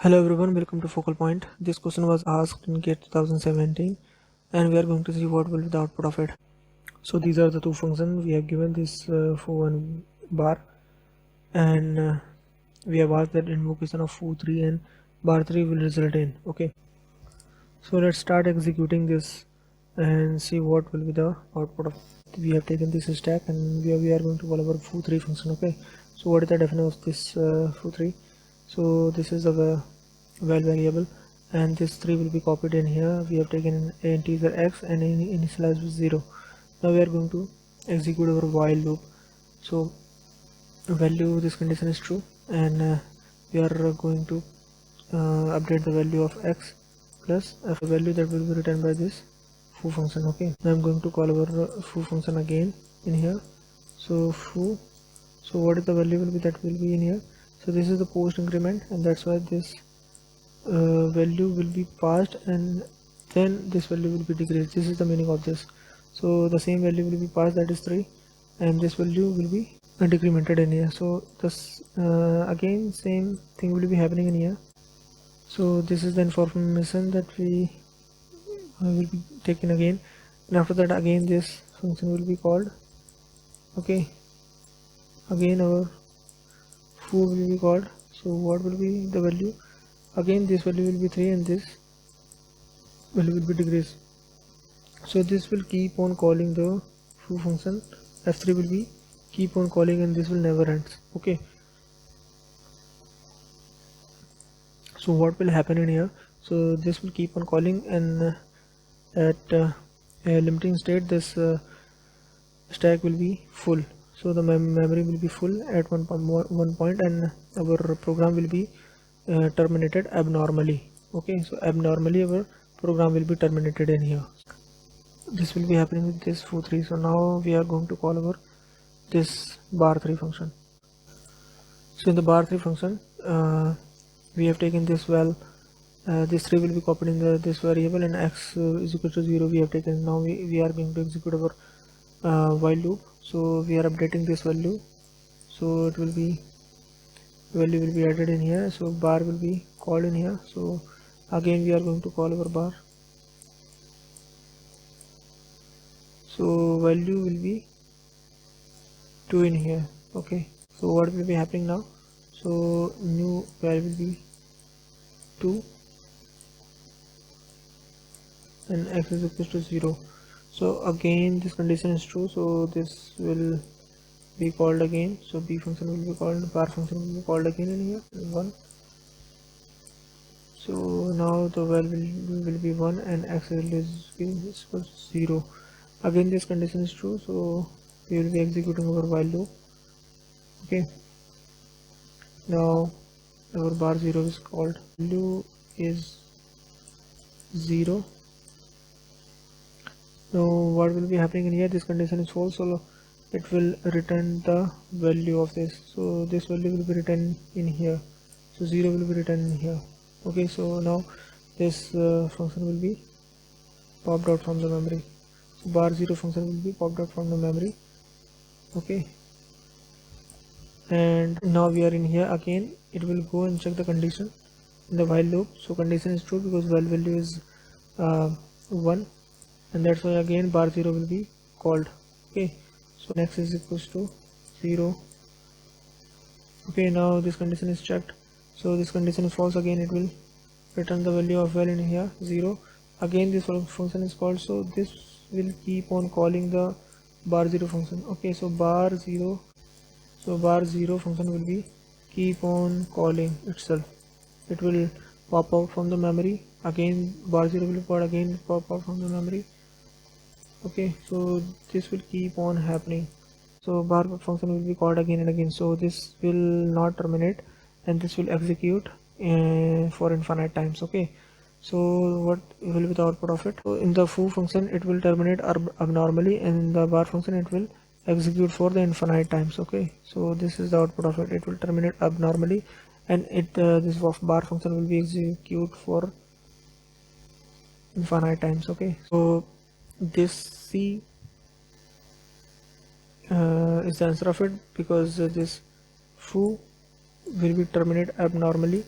Hello everyone, welcome to Focal Point. This question was asked in GATE 2017 and we are going to see what will be the output of it. So these are the two functions we have given this foo1 bar and we have asked that invocation of foo3 and bar3 will result in. Okay, so let's start executing this and see what will be the output of. We have taken this stack and we are going to call our foo3 function. Okay, so what is the definition of this foo3? So this is the val variable and this 3 will be copied in here. We have taken an integer x and initialized with 0. Now we are going to execute our while loop. So value this condition is true and we are going to update the value of x plus a value that will be returned by this foo function. Okay, now I'm going to call our foo function again in here. So foo, so what is the value will be that will be in here. So this is the post increment and that's why this value will be passed and then this value will be decreased. This is the meaning of this. So the same value will be passed, that is 3, and this value will be decremented in here. So this again same thing will be happening in here. So this is the information that we will be taken again, and after that again this function will be called. Okay, again our foo will be called. So what will be the value? Again this value will be 3 and this value will be decreased. So this will keep on calling the foo function. F3 will be keep on calling and this will never end. Okay, so what will happen in here? So this will keep on calling and at a limiting state this stack will be full. So the memory will be full at one point and our program will be terminated abnormally. Okay, so abnormally our program will be terminated in here. This will be happening with this foo3. So now we are going to call our this bar3 function. So in the bar3 function we have taken this val, this 3 will be copied in this variable and x is equal to 0 we have taken. Now we are going to execute our while loop. So we are updating this value, so it will be value will be added in here. So bar will be called in here. So again we are going to call our bar. So value will be 2 in here. Okay, so what will be happening now? So new value will be 2 and x is equal to 0. So again this condition is true, so this will be called again. So b function will be called, bar function will be called again in here 1. So now the value will be 1 and x is equal to 0. Again this condition is true, so we will be executing our while loop. Okay, now our bar 0 is called, value is 0. Now what will be happening in here? This condition is false, so it will return the value of this. So this value will be written in here, so 0 will be written in here. Okay, so now this function will be popped out from the memory. So bar 0 function will be popped out from the memory. Okay, and now we are in here again. It will go and check the condition in the while loop. So condition is true because while value is 1, and that's why again bar 0 will be called. Okay, so next is equals to 0. Okay, now this condition is checked, so this condition is false. Again it will return the value of val in here 0. Again this function is called, so this will keep on calling the bar 0 function. Okay, so bar 0, so bar 0 function will be keep on calling itself. It will pop out from the memory. Again bar 0 will be called, again pop out from the memory. Okay, so this will keep on happening. So bar function will be called again and again, so this will not terminate and this will execute for infinite times. Okay, so what will be the output of it? So in the foo function it will terminate abnormally, and in the bar function it will execute for the infinite times. Okay, so this is the output of it. It will terminate abnormally and it this bar function will be execute for infinite times. Okay, so this C is the answer of it, because this foo will be terminated abnormally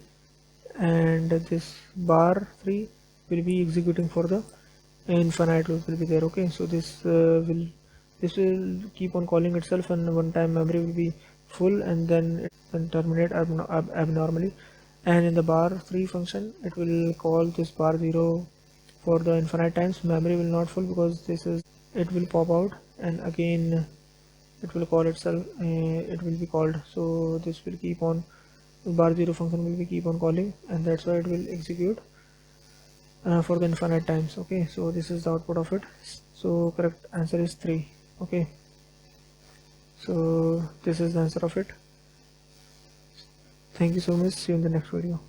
and this bar 3 will be executing for the infinite loop will be there. Okay, so this will keep on calling itself, and one time memory will be full, and then it will terminate abnormally. And in the bar 3 function, it will call this bar 0 for the infinite times. Memory will not full because this is it will pop out, and again it will call itself, it will be called. So this will keep on, bar 0 function will be keep on calling, and that's why it will execute for the infinite times. Okay, so this is the output of it. So correct answer is 3. Okay, so this is the answer of it. Thank you so much. See you in the next video.